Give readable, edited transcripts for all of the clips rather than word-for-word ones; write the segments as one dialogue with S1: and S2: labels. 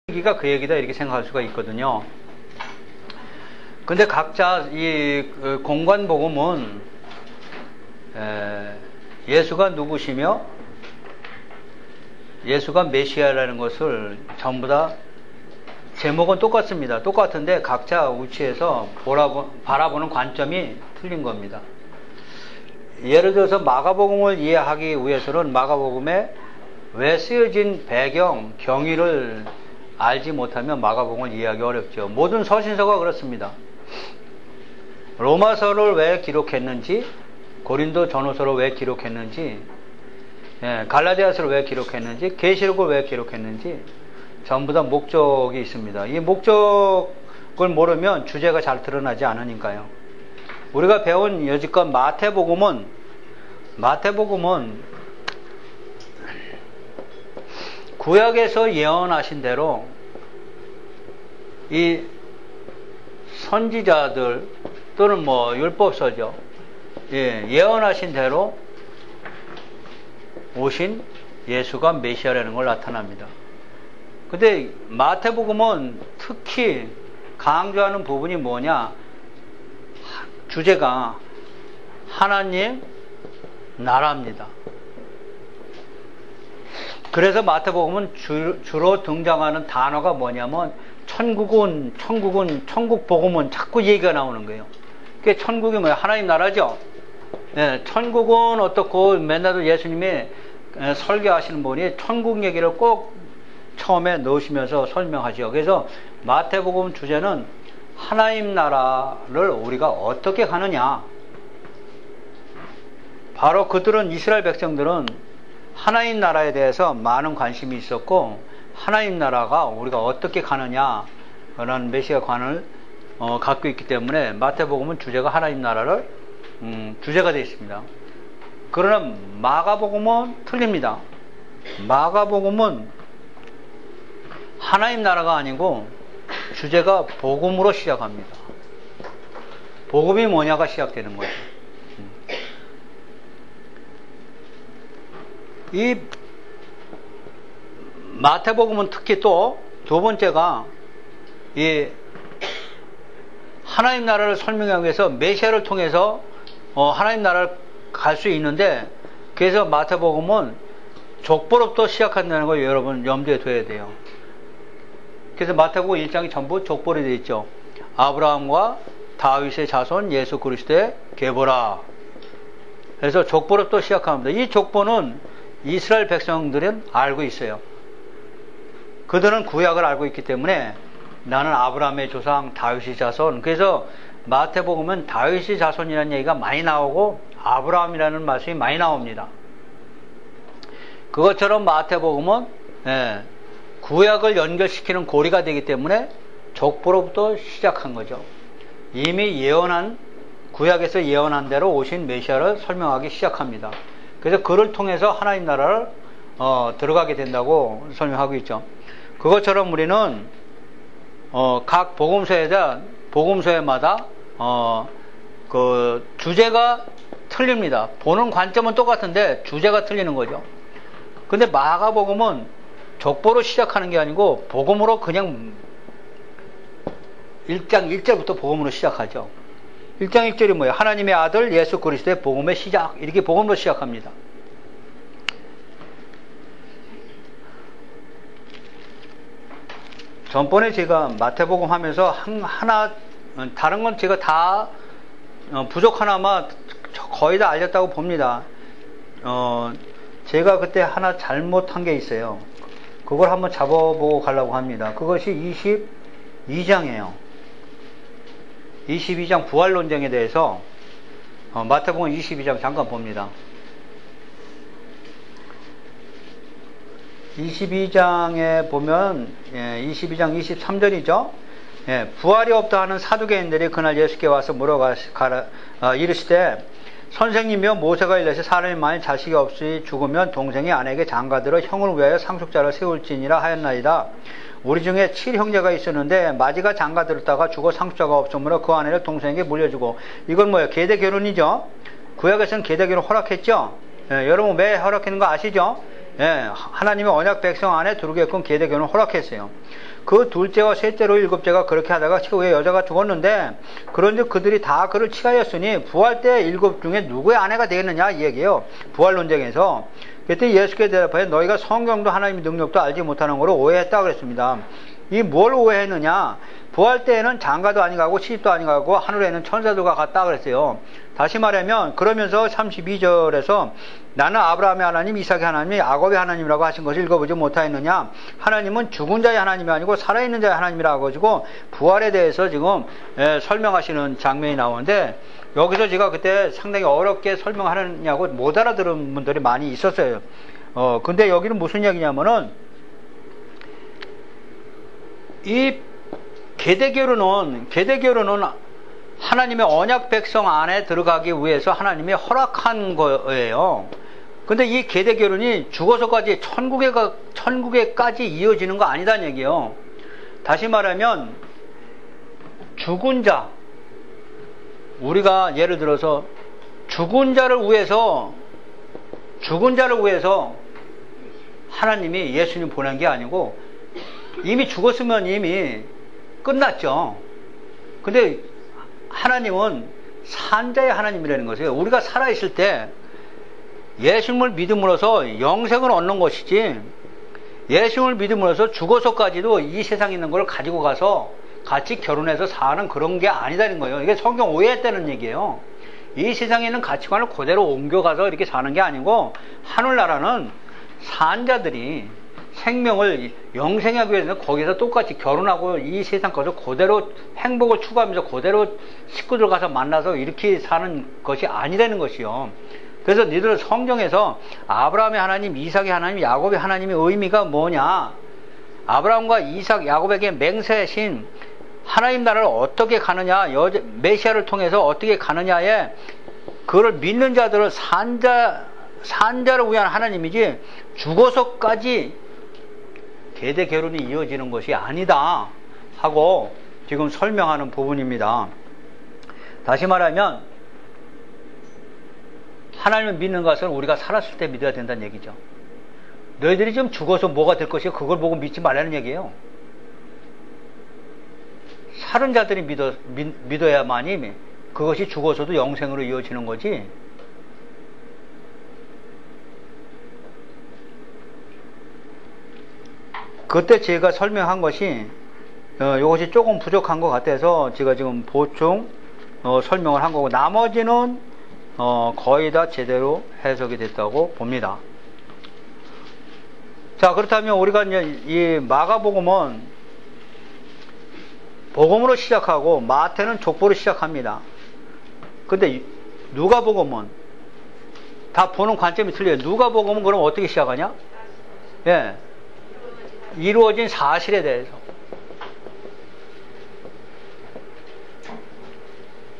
S1: 얘기가 그 얘기다 이렇게 생각할 수가 있거든요. 근데 각자 이 공관복음은 예수가 누구시며 예수가 메시아라는 것을 전부 다 제목은 똑같습니다. 똑같은데 각자 위치에서 바라보는 관점이 틀린 겁니다. 예를 들어서 마가복음을 이해하기 위해서는 마가복음에 왜 쓰여진 배경, 경위를 알지 못하면 마가복음을 이해하기 어렵죠. 모든 서신서가 그렇습니다. 로마서를 왜 기록했는지, 고린도 전후서를 왜 기록했는지, 갈라디아서를 왜 기록했는지, 계시록을 왜 기록했는지 전부 다 목적이 있습니다. 이 목적을 모르면 주제가 잘 드러나지 않으니까요. 우리가 배운 여지껏 마태복음은 구약에서 예언하신 대로 이 선지자들 또는 율법서죠. 예언하신 대로 오신 예수가 메시아라는 걸 나타납니다. 근데 마태복음은 특히 강조하는 부분이 뭐냐? 주제가 하나님 나라입니다. 그래서 마태복음은 주로 등장하는 단어가 뭐냐면 천국 복음은 자꾸 얘기가 나오는 거예요. 그게 천국이 뭐예요? 하나님 나라죠. 천국은 어떻고 맨날 예수님이 설교하시는 분이 천국 얘기를 꼭 처음에 넣으시면서 설명하죠. 그래서 마태복음 주제는 하나님 나라를 우리가 어떻게 가느냐. 바로 그들은 이스라엘 백성들은 하나님 나라에 대해서 많은 관심이 있었고 하나님 나라가 우리가 어떻게 가느냐라는 메시아관을 갖고 있기 때문에 마태복음은 주제가 하나님 나라를 주제가 되어 있습니다. 그러나 마가복음은 틀립니다. 마가복음은 하나님 나라가 아니고 주제가 복음으로 시작합니다. 복음이 뭐냐가 시작되는 거예요. 이 마태복음은 특히 또 두 번째가 이 하나님 나라를 설명하기 위해서 메시아를 통해서 하나님 나라를 갈 수 있는데, 그래서 마태복음은 족보로부터 시작한다는 걸 여러분 염두에 둬야 돼요. 그래서 마태복음 1장이 전부 족보로 되어 있죠. 아브라함과 다윗의 자손 예수 그리스도의 계보라. 그래서 족보로부터 시작합니다. 이 족보는 이스라엘 백성들은 알고 있어요. 그들은 구약을 알고 있기 때문에 나는 아브라함의 조상 다윗의 자손. 그래서 마태복음은 다윗의 자손이라는 얘기가 많이 나오고 아브라함이라는 말씀이 많이 나옵니다. 그것처럼 마태복음은 구약을 연결시키는 고리가 되기 때문에 족보로부터 시작한 거죠. 이미 구약에서 예언한 대로 오신 메시아를 설명하기 시작합니다. 그래서 그를 통해서 하나님 나라를 들어가게 된다고 설명하고 있죠. 그것처럼 우리는 각 복음서에마다 그 주제가 틀립니다. 보는 관점은 똑같은데 주제가 틀리는 거죠. 근데 마가복음은 족보로 시작하는 게 아니고 복음으로 그냥 1장 1절부터 복음으로 시작하죠. 1장 1절이 뭐예요? 하나님의 아들 예수 그리스도의 복음의 시작. 이렇게 복음으로 시작합니다. 전번에 제가 마태복음 하면서 다른 건 제가 다 부족하나마 거의 다 알렸다고 봅니다. 제가 그때 하나 잘못한 게 있어요. 그걸 한번 잡아보고 가려고 합니다. 그것이 22장이에요. 22장 부활론쟁에 대해서 마태복음 22장 잠깐 봅니다. 22장에 보면 22장 23절이죠. 부활이 없다 하는 사두개인들이 그날 예수께 와서 이르시되 선생님이여 모세가 일러시 사람이 만일 자식이 없이 죽으면 동생이 아내에게 장가들어 형을 위하여 상속자를 세울지니라 하였나이다. 우리 중에 7형제가 있었는데 마지가 장가들었다가 죽어 상속자가 없으므로 그 아내를 동생에게 물려주고. 이건 뭐예요? 계대 결혼이죠. 구약에서는 계대 결혼 허락했죠. 여러분 왜 허락했는 거 아시죠? 하나님의 언약 백성 안에 들어오게끔 계대 결혼 허락했어요. 그 둘째와 셋째로 일곱째가 그렇게 하다가 최후에 여자가 죽었는데 그런즉 그들이 다 그를 취하였으니 부활 때 일곱 중에 누구의 아내가 되겠느냐 이 얘기예요. 부활 논쟁에서. 그때 예수께 대답하여 너희가 성경도 하나님의 능력도 알지 못하는 거로 오해했다 그랬습니다. 이 뭘 오해했느냐? 부활 때에는 장가도 아니가고 시집도 아니가고 하늘에는 천사들과 같다 그랬어요. 다시 말하면 그러면서 32절에서 나는 아브라함의 하나님, 이삭의 하나님, 야곱의 하나님이라고 하신 것을 읽어보지 못하였느냐? 하나님은 죽은 자의 하나님이 아니고 살아있는 자의 하나님이라고 하시고 부활에 대해서 지금 설명하시는 장면이 나오는데 여기서 제가 그때 상당히 어렵게 설명하느냐고 못 알아들은 분들이 많이 있었어요. 근데 여기는 무슨 얘기냐면은 이 계대교류는 하나님의 언약 백성 안에 들어가기 위해서 하나님이 허락한 거예요. 근데 이 계대교류는 죽어서까지 천국에까지 이어지는 거 아니다는 얘기예요. 다시 말하면 죽은 자, 우리가 예를 들어서 죽은 자를 위해서 하나님이 예수님 보낸 게 아니고 이미 죽었으면 이미 끝났죠. 근데 하나님은 산자의 하나님이라는 것이에요. 우리가 살아있을 때 예수님을 믿음으로써 영생을 얻는 것이지 예수님을 믿음으로써 죽어서까지도 이 세상에 있는 걸 가지고 가서 같이 결혼해서 사는 그런 게 아니다는 거예요. 이게 성경 오해했다는 얘기예요. 이 세상에 있는 가치관을 그대로 옮겨가서 이렇게 사는 게 아니고 하늘나라는 산자들이 생명을 영생하기 위해서는 거기서 똑같이 결혼하고 이 세상 것을 그대로 행복을 추구하면서 그대로 식구들 가서 만나서 이렇게 사는 것이 아니라는 것이요. 그래서 너희들 성경에서 아브라함의 하나님, 이삭의 하나님, 야곱의 하나님의 의미가 뭐냐? 아브라함과 이삭, 야곱에게 맹세하신 하나님 나라를 어떻게 가느냐, 메시아를 통해서 어떻게 가느냐에 그걸 믿는 자들은 산자를 위한 하나님이지 죽어서까지 계대 결혼이 이어지는 것이 아니다 하고 지금 설명하는 부분입니다. 다시 말하면 하나님을 믿는 것은 우리가 살았을 때 믿어야 된다는 얘기죠. 너희들이 좀 죽어서 뭐가 될 것이고 그걸 보고 믿지 말라는 얘기예요. 살은 자들이 믿어야만이 그것이 죽어서도 영생으로 이어지는 거지. 그때 제가 설명한 것이 이것이 조금 부족한 것 같아서 제가 지금 보충 설명을 한 거고 나머지는 거의 다 제대로 해석이 됐다고 봅니다. 자, 그렇다면 우리가 이제 이 마가복음은 복음으로 시작하고 마태는 족보로 시작합니다. 근데 누가복음은 다 보는 관점이 틀려요. 누가복음은 그럼 어떻게 시작하냐? 예. 이루어진 사실에 대해서.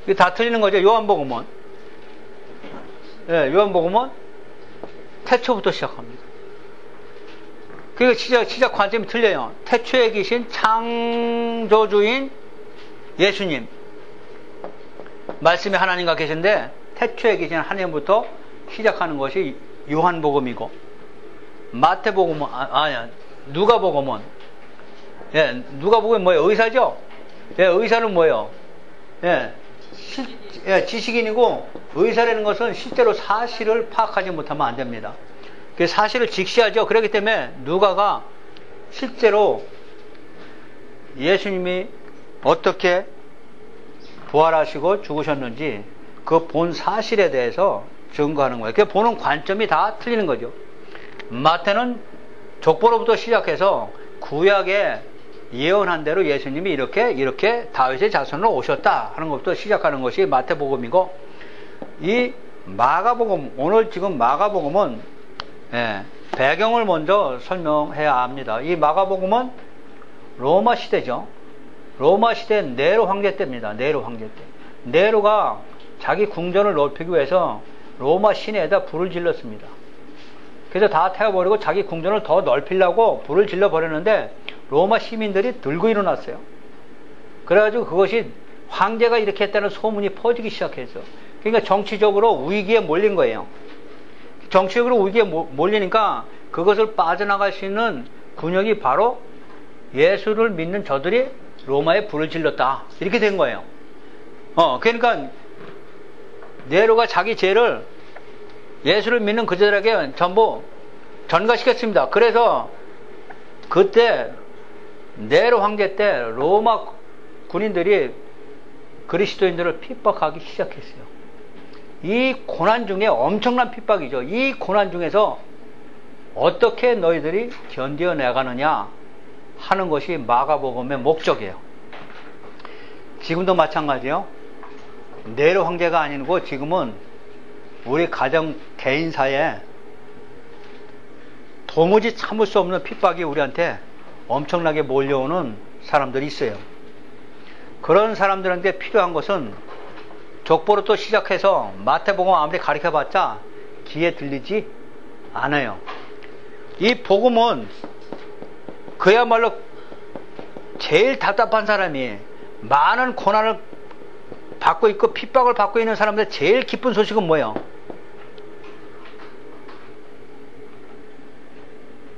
S1: 이게 다 틀리는 거죠. 요한복음은. 예, 요한복음은 태초부터 시작합니다. 그게 시작 관점이 틀려요. 태초에 계신 창조주인 예수님. 말씀이 하나님과 계신데 태초에 계신 하나님부터 시작하는 것이 요한복음이고 마태복음은 누가복음은 누가복음은 뭐예요? 의사죠? 예, 의사는 뭐예요? 지식인이고 의사라는 것은 실제로 사실을 파악하지 못하면 안 됩니다. 그 사실을 직시하죠. 그렇기 때문에 누가가 실제로 예수님이 어떻게 부활하시고 죽으셨는지 그 본 사실에 대해서 증거하는 거예요. 그 보는 관점이 다 틀리는 거죠. 마태는 족보로부터 시작해서 구약에 예언한 대로 예수님이 이렇게 다윗의 자손으로 오셨다 하는 것부터 시작하는 것이 마태복음이고 이 마가복음, 오늘 지금 마가복음은 배경을 먼저 설명해야 합니다. 이 마가복음은 로마 시대죠. 로마 시대 네로 황제 때입니다. 네로 황제 때. 네로가 자기 궁전을 넓히기 위해서 로마 시내에다 불을 질렀습니다. 그래서 다 태워버리고 자기 궁전을 더 넓히려고 불을 질러버렸는데 로마 시민들이 들고 일어났어요. 그래가지고 그것이 황제가 이렇게 했다는 소문이 퍼지기 시작했어. 그러니까 정치적으로 위기에 몰린 거예요. 정치적으로 위기에 몰리니까 그것을 빠져나갈 수 있는 군역이 바로 예수를 믿는 저들이 로마에 불을 질렀다. 이렇게 된 거예요. 그러니까 네로가 자기 죄를 예수를 믿는 그들에게 전부 전가시켰습니다. 그래서 그때 네로 황제 때 로마 군인들이 그리스도인들을 핍박하기 시작했어요. 이 고난 중에 엄청난 핍박이죠. 이 고난 중에서 어떻게 너희들이 견뎌내가느냐 하는 것이 마가복음의 목적이에요. 지금도 마찬가지예요. 네로 황제가 아니고 지금은 우리 가정 개인사에 도무지 참을 수 없는 핍박이 우리한테 엄청나게 몰려오는 사람들이 있어요. 그런 사람들한테 필요한 것은 족보로 시작해서 마태복음 아무리 가르쳐봤자 귀에 들리지 않아요. 이 복음은 그야말로 제일 답답한 사람이 많은 고난을 받고 있고 핍박을 받고 있는 사람들 제일 기쁜 소식은 뭐예요?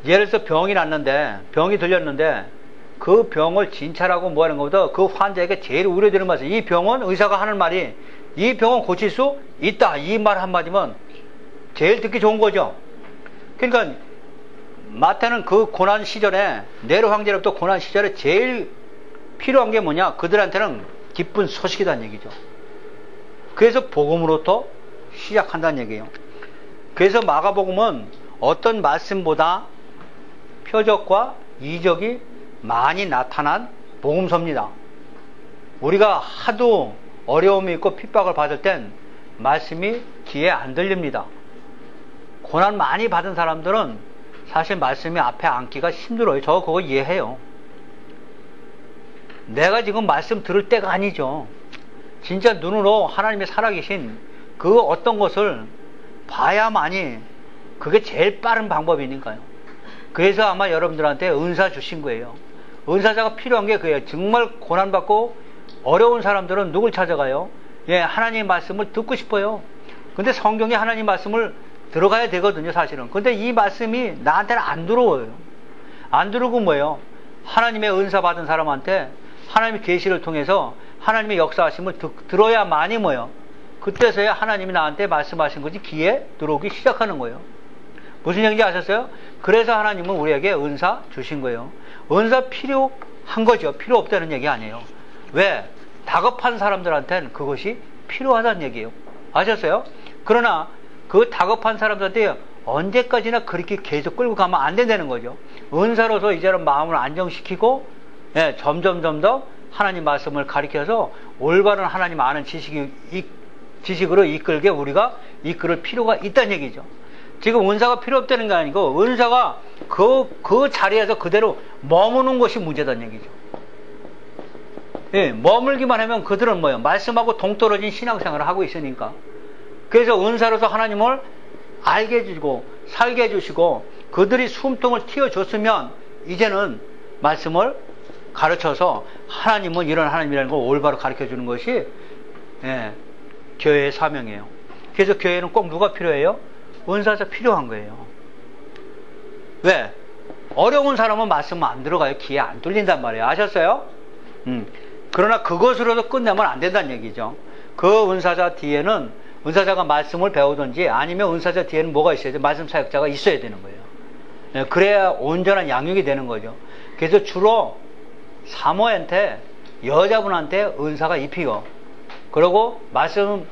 S1: 예를 들어서 병이 들렸는데 그 병을 진찰하고 뭐 하는 것보다 그 환자에게 제일 우려되는 말씀, 이 병은 의사가 하는 말이 이 병은 고칠 수 있다, 이 말 한마디면 제일 듣기 좋은 거죠. 그러니까 마태는 그 고난 시절에, 네로 황제로부터 고난 시절에 제일 필요한 게 뭐냐? 그들한테는 기쁜 소식이라는 얘기죠. 그래서 복음으로부터 시작한다는 얘기예요. 그래서 마가복음은 어떤 말씀보다 표적과 이적이 많이 나타난 복음서입니다. 우리가 하도 어려움이 있고 핍박을 받을 땐 말씀이 귀에 안 들립니다. 고난 많이 받은 사람들은 사실 말씀이 앞에 앉기가 힘들어요. 저 그거 이해해요. 내가 지금 말씀 들을 때가 아니죠. 진짜 눈으로 하나님이 살아계신 그 어떤 것을 봐야만이 그게 제일 빠른 방법이니까요. 그래서 아마 여러분들한테 은사 주신 거예요. 은사자가 필요한 게 그예요. 정말 고난받고 어려운 사람들은 누굴 찾아가요? 하나님의 말씀을 듣고 싶어요. 근데 성경에 하나님 말씀을 들어가야 되거든요, 사실은. 근데 이 말씀이 나한테는 안 들어와요. 안 들어오고 뭐예요? 하나님의 은사 받은 사람한테 하나님의 계시를 통해서 하나님의 역사하심을 들어야만이 뭐예요? 그때서야 하나님이 나한테 말씀하신 것이 귀에 들어오기 시작하는 거예요. 무슨 얘기인지 아셨어요? 그래서 하나님은 우리에게 은사 주신 거예요. 은사 필요한 거죠. 필요 없다는 얘기 아니에요. 왜? 다급한 사람들한테는 그것이 필요하다는 얘기예요. 아셨어요? 그러나 그 다급한 사람들한테 언제까지나 그렇게 계속 끌고 가면 안 된다는 거죠. 은사로서 이제는 마음을 안정시키고 점점 더 하나님 말씀을 가리켜서 올바른 하나님 아는 지식으로 이끌게 우리가 이끌을 필요가 있다는 얘기죠. 지금 은사가 필요 없다는 게 아니고 은사가 그 자리에서 그대로 머무는 것이 문제다는 얘기죠. 머물기만 하면 그들은 뭐예요? 말씀하고 동떨어진 신앙생활을 하고 있으니까. 그래서 은사로서 하나님을 알게 해주고 살게 해주시고 그들이 숨통을 틔워줬으면 이제는 말씀을 가르쳐서 하나님은 이런 하나님이라는 걸 올바로 가르쳐주는 것이 교회의 사명이에요. 그래서 교회는 꼭 누가 필요해요? 은사자 필요한 거예요. 왜? 어려운 사람은 말씀 안 들어가요. 귀에 안 뚫린단 말이에요. 아셨어요? 그러나 그것으로도 끝내면 안 된다는 얘기죠. 그 은사자 뒤에는 은사자가 말씀을 배우든지 아니면 은사자 뒤에는 뭐가 있어야 돼요? 말씀 사역자가 있어야 되는 거예요. 그래야 온전한 양육이 되는 거죠. 그래서 주로 사모한테 여자분한테 은사가 입히고 그리고 말씀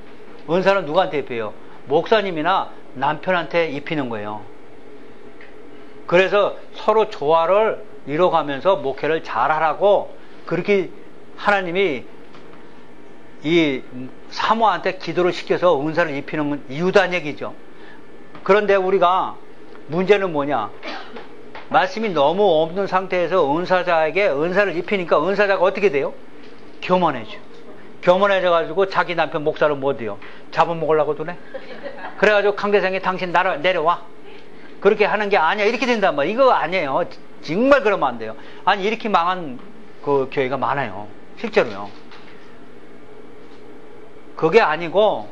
S1: 은사는 누구한테 입혀요? 목사님이나 남편한테 입히는 거예요. 그래서 서로 조화를 이뤄가면서 목회를 잘하라고 그렇게 하나님이 이 사모한테 기도를 시켜서 은사를 입히는 이유다는 얘기죠. 그런데 우리가 문제는 뭐냐? 말씀이 너무 없는 상태에서 은사자에게 은사를 입히니까 은사자가 어떻게 돼요? 교만해져. 교만해져가지고 자기 남편 목사를 못 해요. 잡아먹으려고 드네. 그래가지고 강대상에 당신 내려와. 그렇게 하는 게 아니야. 이렇게 된단 말이야. 이거 아니에요. 정말 그러면 안 돼요. 아니 이렇게 망한 그 교회가 많아요. 실제로요. 그게 아니고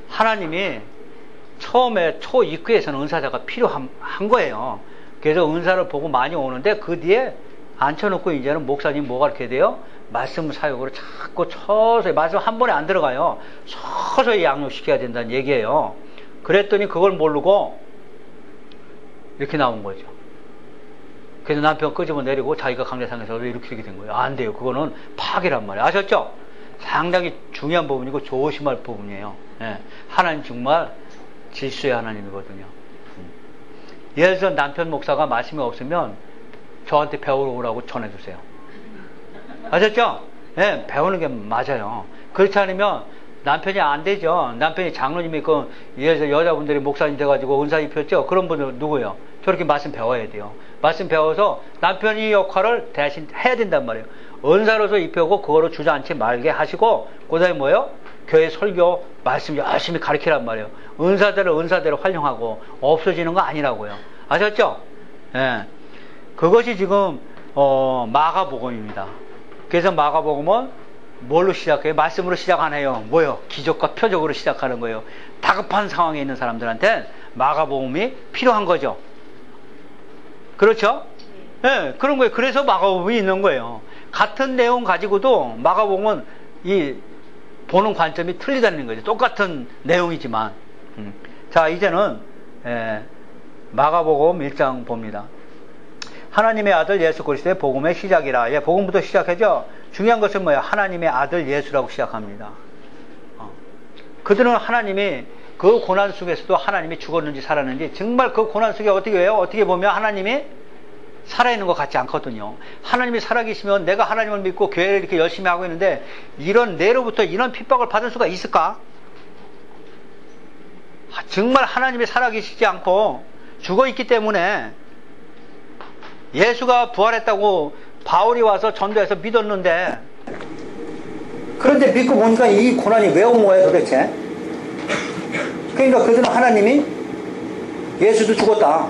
S1: 하나님이 처음에 초입구에서는 은사자가 필요한 거예요. 그래서 은사를 보고 많이 오는데 그 뒤에 앉혀놓고 이제는 목사님 뭐가 이렇게 돼요? 말씀 사역으로 자꾸 서서히, 말씀 한 번에 안 들어가요. 서서히 양육시켜야 된다는 얘기예요. 그랬더니 그걸 모르고 이렇게 나온 거죠. 그래서 남편 끄집어내리고 자기가 강대상에서 이렇게 된 거예요. 안 돼요. 그거는 파괴란 말이에요. 아셨죠? 상당히 중요한 부분이고 조심할 부분이에요. 예. 하나님 정말 질서의 하나님이거든요. 예를 들어 남편 목사가 말씀이 없으면 저한테 배우러 오라고 전해주세요. 아셨죠? 예, 배우는 게 맞아요. 그렇지 않으면 남편이 안 되죠. 남편이 장로님이 예를 들어 여자분들이 목사님 돼가지고 은사 입혔죠. 그런 분들 누구예요? 저렇게 말씀 배워야 돼요. 말씀 배워서 남편이 역할을 대신 해야 된단 말이에요. 은사로서 입혀고 그거로 주저앉지 말게 하시고, 그 다음에 뭐예요? 교회 설교, 말씀 열심히 가르치란 말이에요. 은사대로 활용하고 없어지는 거 아니라고요. 아셨죠? 예. 그것이 지금 마가복음입니다. 그래서 마가복음은 뭘로 시작해요? 말씀으로 시작 안 해요. 뭐요? 기적과 표적으로 시작하는 거예요. 다급한 상황에 있는 사람들한테 마가복음이 필요한 거죠. 그렇죠? 네, 그런 거예요. 그래서 마가복음이 있는 거예요. 같은 내용 가지고도 마가복음은 이 보는 관점이 틀리다는 거죠. 똑같은 내용이지만. 자, 이제는 마가복음 1장 봅니다. 하나님의 아들 예수 그리스도의 복음의 시작이라. 예, 복음부터 시작하죠. 중요한 것은 뭐예요? 하나님의 아들 예수라고 시작합니다. 그들은 하나님이 그 고난 속에서도 하나님이 죽었는지 살았는지, 정말 그 고난 속에 어떻게 해요? 어떻게 보면 하나님이 살아있는 것 같지 않거든요. 하나님이 살아계시면 내가 하나님을 믿고 교회를 이렇게 열심히 하고 있는데 이런 내로부터 이런 핍박을 받을 수가 있을까? 정말 하나님이 살아계시지 않고 죽어있기 때문에, 예수가 부활했다고 바울이 와서 전도해서 믿었는데, 그런데 믿고 보니까 이 고난이 왜 온 거예요 도대체? 그러니까 그들은 하나님이 예수도 죽었다.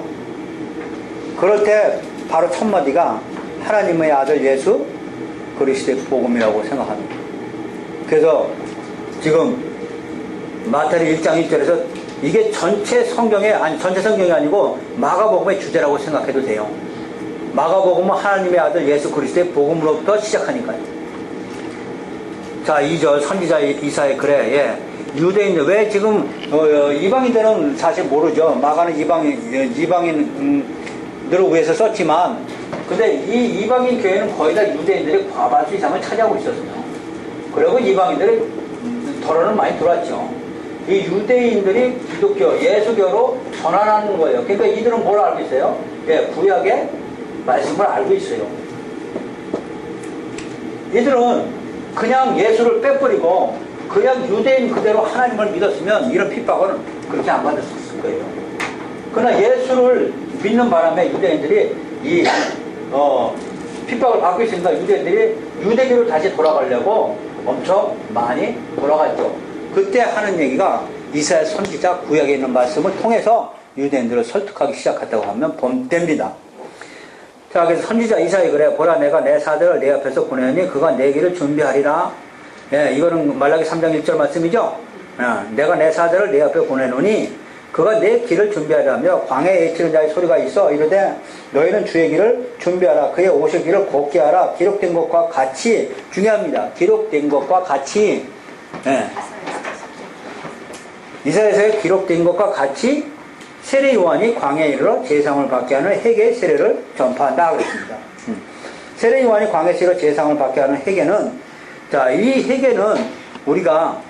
S1: 그럴 때 바로 첫 마디가 하나님의 아들 예수 그리스도의 복음이라고 생각합니다. 그래서 지금 마태리 1장 1절에서 이게 전체 성경이 아니고 마가복음의 주제라고 생각해도 돼요. 마가복음은 하나님의 아들 예수 그리스도의 복음으로부터 시작하니까요. 자, 2절 선지자 이사의 글에, 예, 유대인들, 왜 지금 이방인들은 사실 모르죠. 마가는 이방인들을 위해서 썼지만, 근데 이 이방인 교회는 거의 다 유대인들이 과반수 이상을 차지하고 있었어요. 그리고 이방인들이 덜어는 많이 들어왔죠. 이 유대인들이 기독교, 예수교로 전환하는 거예요. 그러니까 이들은 뭘 알고 있어요? 예, 구약의 말씀을 알고 있어요. 이들은 그냥 예수를 빼버리고 그냥 유대인 그대로 하나님을 믿었으면 이런 핍박은 그렇게 안 받았을 거예요. 그러나 예수를 믿는 바람에 유대인들이 이 핍박을 받고 있으니까 유대인들이 유대교로 다시 돌아가려고 엄청 많이 돌아갔죠. 그때 하는 얘기가 이사야 선지자 구약에 있는 말씀을 통해서 유대인들을 설득하기 시작했다고 하면 됩니다. 자, 그래서 선지자 이사야 그래, 보라 내가 내 사들을 내 앞에서 보내니 그가 내 길을 준비하리라. 예, 이거는 말라기 3장 1절 말씀이죠. 내가 내 사들을 내 앞에 보내노니 그가 내 길을 준비하라며 광야에 외치는 자의 소리가 있어 이르되 너희는 주의 길을 준비하라. 그의 오실 길을 곱게 하라. 기록된 것과 같이, 중요합니다. 기록된 것과 같이, 예, 이사야서에 기록된 것과 같이 세례 요한이 광야에 이르러 제사함을 받게 하는 회개의 세례를 전파한다 그랬습니다. 세례 요한이 광야에 이르러 제사함을 받게 하는 회개는, 자, 이 회개는 우리가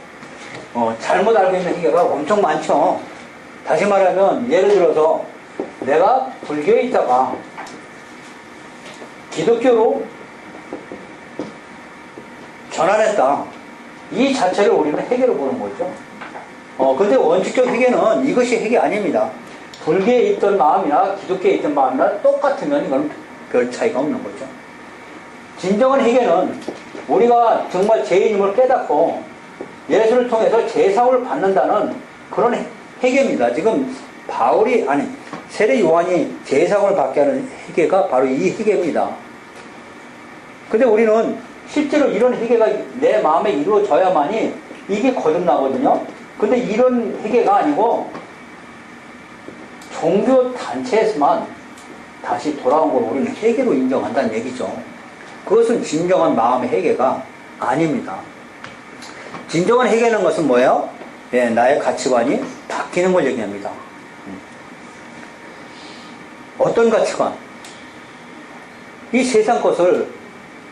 S1: 잘못 알고 있는 회개가 엄청 많죠. 다시 말하면 예를 들어서 내가 불교에 있다가 기독교로 전환했다. 이 자체를 우리는 회개로 보는 거죠. 근데 원칙적 회개는 이것이 회개 아닙니다. 불교에 있던 마음이나 기독교에 있던 마음이나 똑같으면 이건 별 차이가 없는 거죠. 진정한 회개는 우리가 정말 죄인임을 깨닫고 예수를 통해서 제사함을 받는다는 그런 회개입니다. 지금 세례 요한이 제사함을 받게 하는 회개가 바로 이 회개입니다. 근데 우리는 실제로 이런 회개가 내 마음에 이루어져야만이 이게 거듭나거든요. 근데 이런 회개가 아니고 종교 단체에서만
S2: 다시 돌아온 걸 우리는 회개로 인정한다는 얘기죠. 그것은 진정한 마음의 회개가 아닙니다. 진정한 회개는 것은 뭐예요? 예, 나의 가치관이 바뀌는 걸 얘기합니다. 어떤 가치관? 이 세상 것을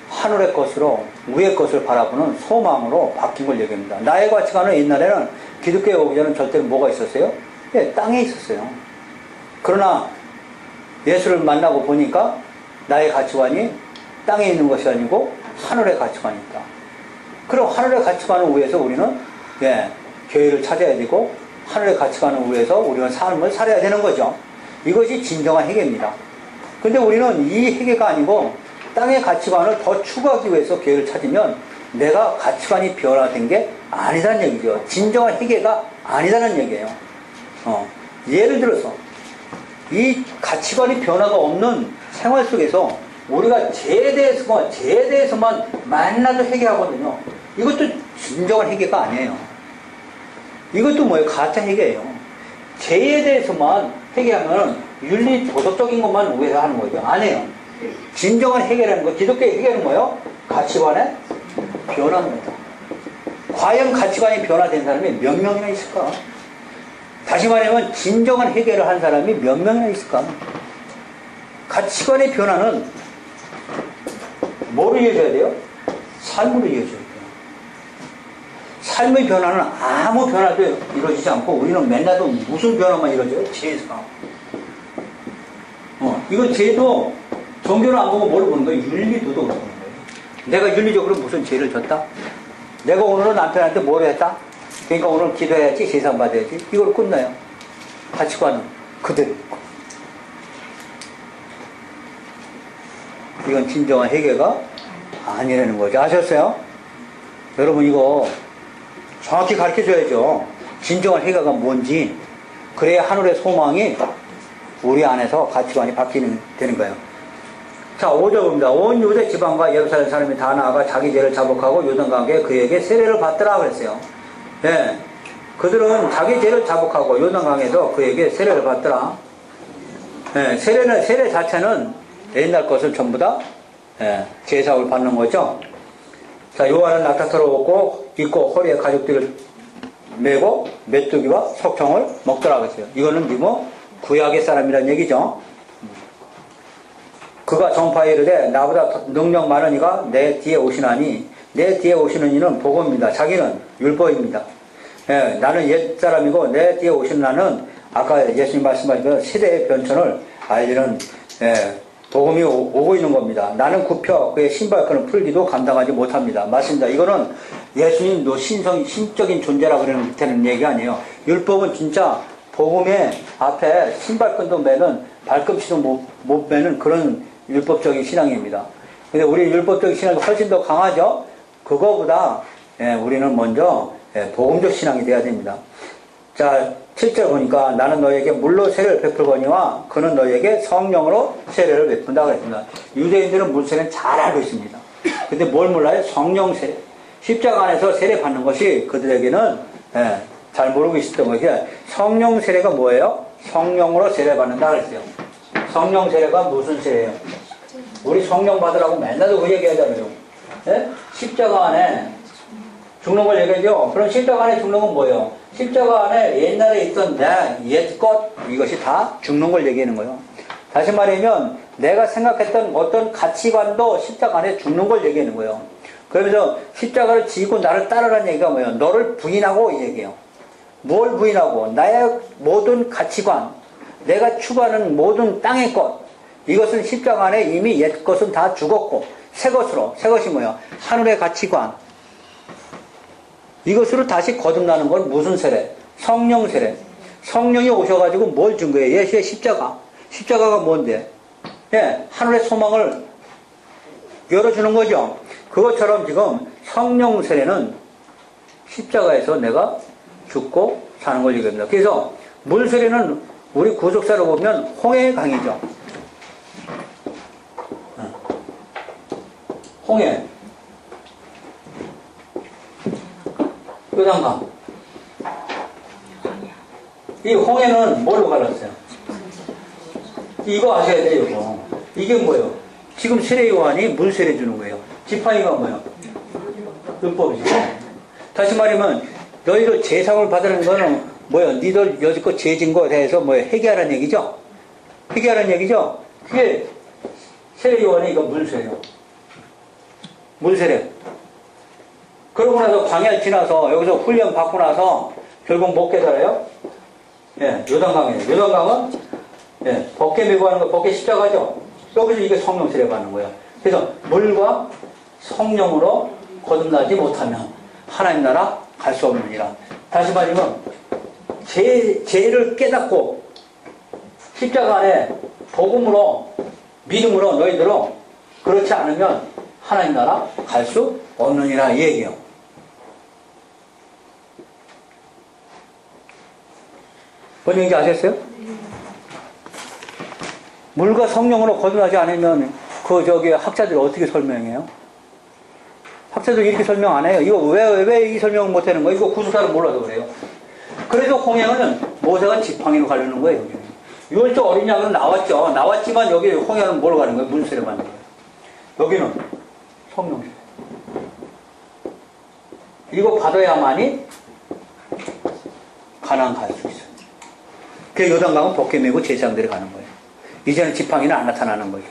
S2: 하늘의 것으로 위의 것을 바라보는 소망으로 바뀐 걸 얘기합니다. 나의 가치관은 옛날에는 기독교에 오기 전에 절대로 뭐가 있었어요? 예, 땅에 있었어요. 그러나 예수를 만나고 보니까 나의 가치관이 땅에 있는 것이 아니고 하늘의 가치관이 있다. 그럼 하늘의 가치관을 위해서 우리는 예, 교회를 찾아야 되고 하늘의 가치관을 위해서 우리는 삶을 살아야 되는 거죠. 이것이 진정한 회개입니다. 근데 우리는 이 회개가 아니고 땅의 가치관을 더 추구하기 위해서 교회를 찾으면 내가 가치관이 변화된 게 아니다는 얘기죠. 진정한 회개가 아니다는 얘기예요. 예를 들어서 이 가치관이 변화가 없는 생활 속에서 우리가 죄에 대해서만 만나도 회개하거든요. 이것도 진정한 회개가 아니에요. 이것도 뭐예요? 가짜 회개예요. 죄에 대해서만 회개하면 윤리 도덕적인 것만 위해서 하는 거죠. 아니에요. 진정한 회개라는 거, 기독교의 회개는 뭐예요? 가치관의 변화입니다. 과연 가치관이 변화된 사람이 몇 명이나 있을까? 다시 말하면 진정한 회개를 한 사람이 몇 명이나 있을까? 가치관의 변화는 뭐로 이어져야 돼요? 삶으로 이어져야 돼요. 삶의 변화는 아무 변화도 이루어지지 않고 우리는 맨날도 무슨 변화만 이루어져요? 죄에서. 이건 죄도 종교를 안 보고 뭘 보는 거예요? 윤리도덕을 보는 거예요. 내가 윤리적으로 무슨 죄를 졌다? 내가 오늘은 남편한테 뭘 했다? 그러니까 오늘 기도해야지, 세상 받아야지. 이걸 끝나요. 가치관은 그대로 있고. 이건 진정한 회개가 아니라는 거죠. 아셨어요? 여러분 이거 정확히 가르쳐줘야죠. 진정한 회개가 뭔지. 그래야 하늘의 소망이 우리 안에서 가치관이 되는 거예요. 자, 5절 봅니다. 온 유대 지방과 예루살렘 사람이 다 나아가 자기 죄를 자복하고 요단강에 그에게 세례를 받더라 그랬어요. 예, 그들은 자기 죄를 자복하고 요단강에서 그에게 세례를 받더라. 예, 세례 자체는 옛날 것을 전부 다 제사를 받는 거죠. 자, 요한은 낙타털을 입고 허리에 가죽들을 메고 메뚜기와 석청을 먹더라 그랬어요. 이거는 뭐 구약의 사람이란 얘기죠. 그가 전파에 이르되 나보다 능력 많은 이가 내 뒤에 오시나니 내 뒤에 오시는 이는 복음입니다. 자기는 율법입니다. 예, 나는 옛사람이고 내 뒤에 오시는 나는 아까 예수님 말씀하신 대로 시대의 변천을 알리는 복음이 오고 있는 겁니다. 나는 굽혀 그의 신발끈을 풀기도 감당하지 못합니다. 맞습니다. 이거는 예수님도 신적인 존재라 그러는 얘기 아니에요. 율법은 진짜 복음의 앞에 신발끈도 매는 발꿈치도 못 매는 그런 율법적인 신앙입니다. 근데 우리 율법적인 신앙이 훨씬 더 강하죠? 그거보다 우리는 먼저 복음적 신앙이 돼야 됩니다. 자, 7절 보니까 나는 너에게 물로 세례를 베풀거니와 그는 너에게 성령으로 세례를 베푼다 그랬습니다. 유대인들은 물세례는 잘 알고 있습니다. 근데 뭘 몰라요? 성령 세례. 십자가 안에서 세례 받는 것이 그들에게는 잘 모르고 있었던 것이 성령 세례가 뭐예요? 성령으로 세례 받는다 그랬어요. 성령 세례가 무슨 세례예요? 우리 성령 받으라고 맨날 그 얘기하잖아요. 십자가 안에 죽는 걸 얘기하죠. 그럼 십자가 안에 죽는 건 뭐예요? 십자가 안에 옛날에 있던 내 옛것 이것이 다 죽는 걸 얘기하는 거예요. 다시 말하면 내가 생각했던 어떤 가치관도 십자가 안에 죽는 걸 얘기하는 거예요. 그러면서 십자가를 지고 나를 따르라는 얘기가 뭐예요? 너를 부인하고 이 얘기예요. 뭘 부인하고? 나의 모든 가치관, 내가 추구하는 모든 땅의 것, 이것은 십자가 안에 이미 옛 것은 다 죽었고 새 것이 뭐예요? 하늘의 가치관, 이것으로 다시 거듭나는 건 무슨 세례? 성령 세례. 성령이 오셔가지고 뭘 준 거예요? 예수의 십자가. 십자가가 뭔데? 하늘의 소망을 열어주는 거죠. 그것처럼 지금 성령 세례는 십자가에서 내가 죽고 사는 걸 얘기합니다. 그래서 물 세례는 우리 구속사로 보면 홍해 강이죠. 홍해. 요단강. 이 홍해는 뭘로 갈랐어요? 이거 아셔야 돼요, 이거. 이게 뭐예요? 지금 세례 요한이 물 세례 주는 거예요. 지팡이가 뭐예요? 율법이죠. 다시 말하면 너희들 제상을 받으는 거는 뭐예요? 니들 여지껏 죄진 거에 대해서 뭐예요? 회개하라는 얘기죠? 회개하라는 얘기죠? 그게 세례 요한이 이거 물 세례요. 물 세례. 그러고 나서 광야를 지나서 여기서 훈련 받고 나서 결국 못 깨달아요? 예, 요단강이에요. 요단강은 예, 벗게 메고 하는 거, 벗게 십자가죠? 여기서 이게 성령 세례 받는 거예요. 그래서 물과 성령으로 거듭나지 못하면 하나님 나라 갈 수 없느니라. 다시 말하면 죄를 깨닫고 십자가 안에 복음으로 믿음으로 너희들은 그렇지 않으면 하나님 나라 갈 수 없느니라 이 얘기예요. 뭔 얘기인지 아셨어요? 물과 성령으로 거듭나지 않으면 학자들이 어떻게 설명해요? 학자들 이렇게 설명 안 해요. 이거 왜 이 설명을 못 하는 거예요? 이거 구속사를 몰라도 그래요. 그래서 홍해는 모세가 지팡이로 가려는 거예요. 여기는. 유월절 어린 양은 나왔죠. 나왔지만 여기 홍해는 뭘 가는 거예요? 문세를 받는 거예요. 여기는 성령. 이거 받아야만이 가나안 갈 수 있어요. 그래서 요단강은 벗게 메고 제사장들이 가는 거예요. 이제는 지팡이는 안 나타나는 거죠.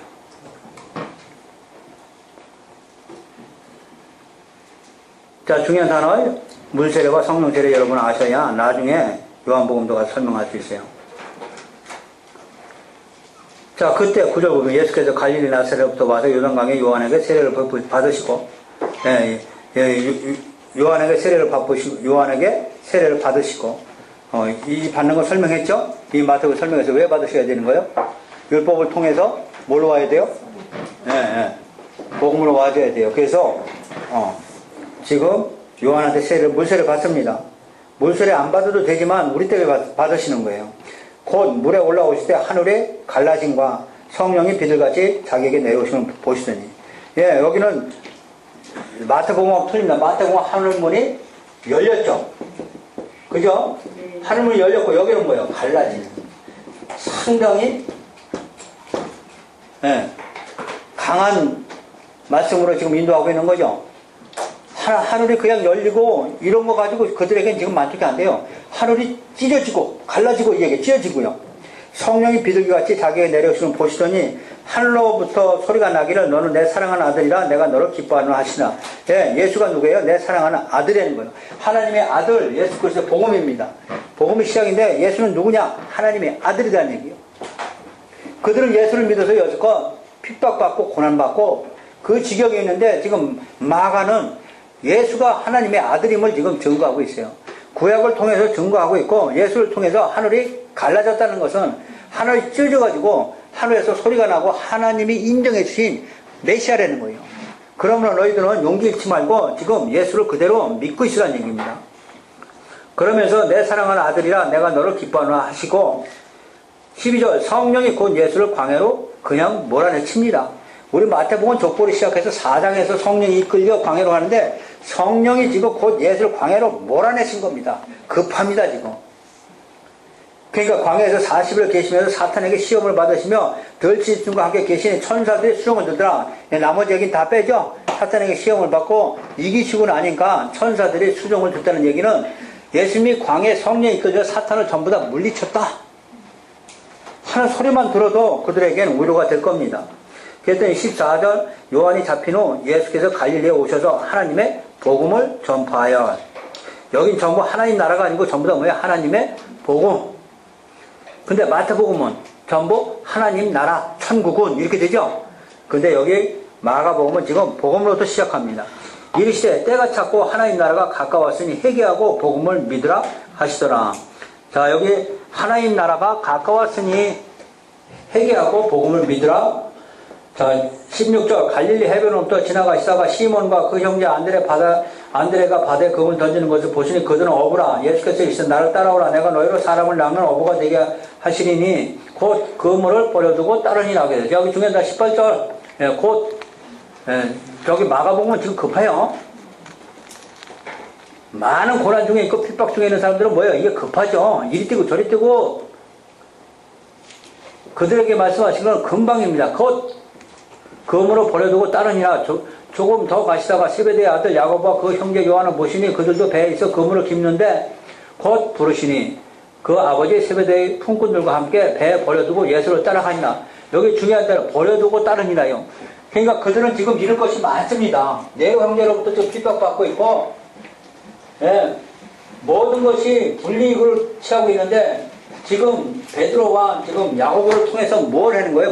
S2: 자, 중요한 단어, 물세례와 성령세례 여러분 아셔야 나중에 요한복음도 가서 설명할 수 있어요. 자, 그때 구절 보면 예수께서 갈릴리 나사렛부터 와서 요단강에 요한에게 세례를 받으시고, 요한에게 세례를 받으시고, 이 받는 걸 설명했죠? 이 마태복음 설명해서 왜 받으셔야 되는 거예요? 율법을 통해서 뭘로 와야 돼요? 복음으로 와줘야 돼요. 그래서, 지금 요한한테 물세례를 받습니다. 물세례 안 받아도 되지만 우리 때문에 받으시는 거예요. 곧 물에 올라오실 때 하늘의 갈라짐과 성령이 비둘같이 자기에게 내려오시면 보시더니. 예, 여기는 마태복음하고 틀립니다. 마태복음 하늘문이 열렸죠. 그죠? 하늘문이 열렸고 여기는 뭐예요? 갈라짐. 상당히 강한 말씀으로 지금 인도하고 있는 거죠. 하늘이 그냥 열리고 이런 거 가지고 그들에게는 지금 만족이 안 돼요. 하늘이 찢어지고 갈라지고 이게 찢어지고요. 성령이 비둘기같이 자기에게 내려오시면 보시더니 하늘로부터 소리가 나기를 너는 내 사랑하는 아들이라 내가 너를 기뻐하노라 하시나. 예, 예수가 누구예요? 내 사랑하는 아들이라는 거예요. 하나님의 아들 예수 그리스도의 복음입니다. 복음이 시작인데 예수는 누구냐? 하나님의 아들이라는 얘기예요. 그들은 예수를 믿어서 여지껏 핍박받고 고난받고 그 지경에 있는데 지금 마가는 예수가 하나님의 아들임을 지금 증거하고 있어요. 구약을 통해서 증거하고 있고 예수를 통해서 하늘이 갈라졌다는 것은 하늘이 찢어져가지고 하늘에서 소리가 나고 하나님이 인정해 주신 메시아라는 거예요. 그러므로 너희들은 용기 잃지 말고 지금 예수를 그대로 믿고 있으라는 얘기입니다. 그러면서 내 사랑하는 아들이라 내가 너를 기뻐하노라 하시고 12절 성령이 곧 예수를 광야로 그냥 몰아내칩니다. 우리 마태복음 족보를 시작해서 4장에서 성령이 이끌려 광야로 가는데 성령이 지금 곧 예수를 광야로 몰아내신 겁니다. 급합니다 지금. 그러니까 광야에서 40일 계시면서 사탄에게 시험을 받으시며 덜치심과 함께 계시는 천사들이 수종을 들더라. 나머지 얘기는 다 빼죠. 사탄에게 시험을 받고 이기시고 나니까 천사들이 수종을 듣다는 얘기는 예수님이 광야에 성령이 이끌려 사탄을 전부 다 물리쳤다 하는 소리만 들어도 그들에게는 위로가 될 겁니다. 그랬더니 14절 요한이 잡힌 후 예수께서 갈릴리에 오셔서 하나님의 복음을 전파하여. 여긴 전부 하나님 나라가 아니고 전부 다 뭐예요? 하나님의 복음. 근데 마태복음은 전부 하나님 나라 천국은 이렇게 되죠. 근데 여기 마가복음은 지금 복음으로부터 시작합니다. 이르시되 때가 찼고 하나님 나라가 가까웠으니 회개하고 복음을 믿으라 하시더라. 자, 여기 하나님 나라가 가까웠으니 회개하고 복음을 믿으라. 자, 16절 갈릴리 해변으로부터 지나가시다가 시몬과 그 형제 안드레가 바다에 금을 던지는 것을 보시니 그들은 어부라. 예수께서 이르시되 나를 따라오라. 내가 너희로 사람을 낚는 어부가 되게 하시리니 곧 그물을 버려두고 따르니라. 여기 중요하다. 18절 저기 마가복음은 지금 급해요. 많은 고난 중에 있고 핍박 중에 있는 사람들은 뭐예요? 이게 급하죠. 이리 뛰고 저리 뛰고 그들에게 말씀하신 건 금방입니다. 곧 검으로 버려두고 따르니라. 조금 더 가시다가 세베대의 아들 야고보와 그 형제 요한을 모시니 그들도 배에 있어 그물을 깁는데 곧 부르시니 그 아버지 세베대의 품꾼들과 함께 배에 버려두고 예수를 따라가니라. 여기 중요한 데는 버려두고 따르니라요. 그러니까 그들은 지금 잃을 것이 많습니다. 내 형제로부터 지금 핍박받고 있고, 예, 모든 것이 불이익을 취하고 있는데 지금 베드로와 지금 야고보를 통해서 뭘 하는 거예요?